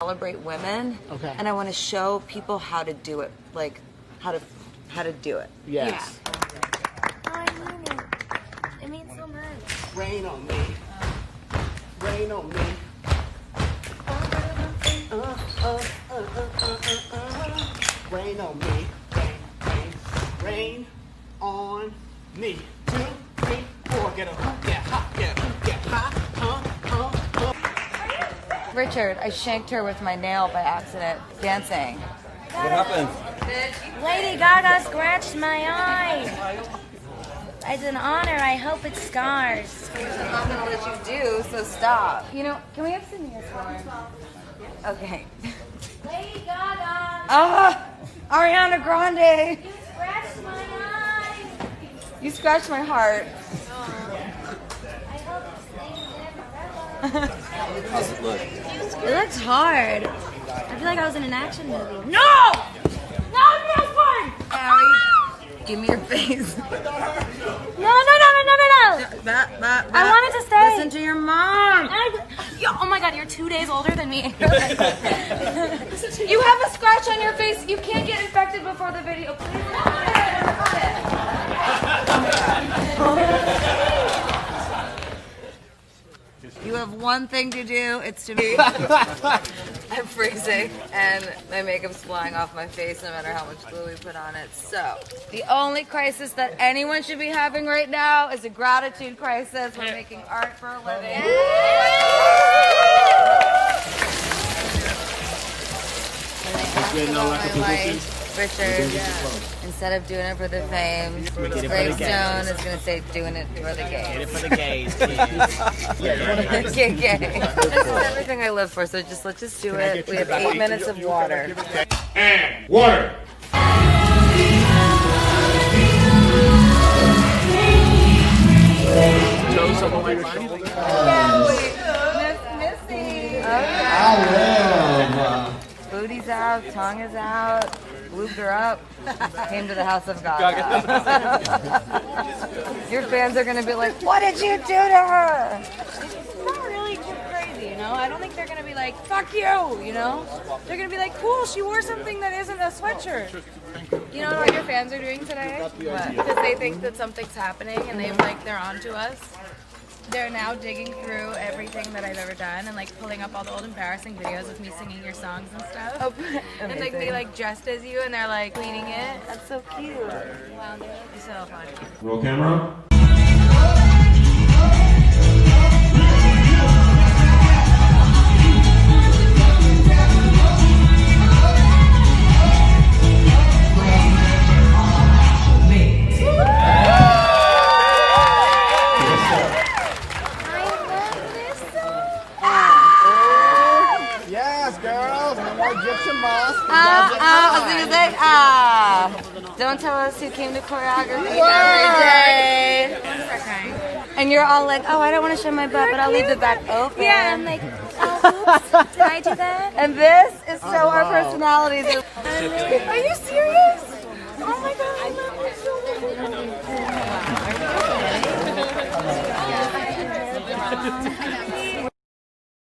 celebrate women. Okay. And I want to show people how to do it, like how to do it. Yes. Oh, I mean it. It means so much. Rain on me. Rain on me. Rain on me. Rain on me. 2, 3, 4. Get a hook, get hot, get hot, Richard, I shanked her with my nail by accident dancing. What happened? Lady Gaga scratched my eye. As an honor, I hope it scars. I'm not gonna let you do, so stop. You know, can we have some news for? Okay. Lady Gaga, Ariana Grande. you scratched my eye. You scratched my heart. I hope it stays there forever. How's it look? It looks hard. I feel like I was in an action movie. No! Not this one! Ari, give me your face. No. That. I wanted to stay. Listen to your mom. Oh my god, you're 2 days older than me. You have a scratch on your face. You can't get infected before the video. Please. You have one thing to do. It's to be. I'm freezing and my makeup's flying off my face no matter how much glue we put on it. So, the only crisis that anyone should be having right now is a gratitude crisis. We're making art for a living. Richard, instead of doing it for the fame, his gravestone is going to say doing it for the gays. Get it for the gays, Gay. This is everything I live for, so let's just do it. We have 8 minutes of water. And water. Missy. I Booty's out, tongue is out, looped her up, came to the house of Gaga. Your fans are going to be like, what did you do to her? It's not really too crazy, you know? I don't think they're gonna be like, fuck you, you know? They're gonna be like, cool, she wore something that isn't a sweatshirt. You know what your fans are doing today? What? Because they think that something's happening and they're onto us. They're now digging through everything that I've ever done and like pulling up all the old embarrassing videos of me singing your songs and stuff. Oh, and like they like dressed as you and they're like cleaning it. That's so cute. Wow, they're so funny. Roll camera. Don't tell us who came to choreography every day. And you're all like, oh, I don't want to show my butt, but I'll leave the back open. Yeah, I'm like, oh, oops, did I do that? And this is so our personalities. Are you serious? Oh my god, I love you so much.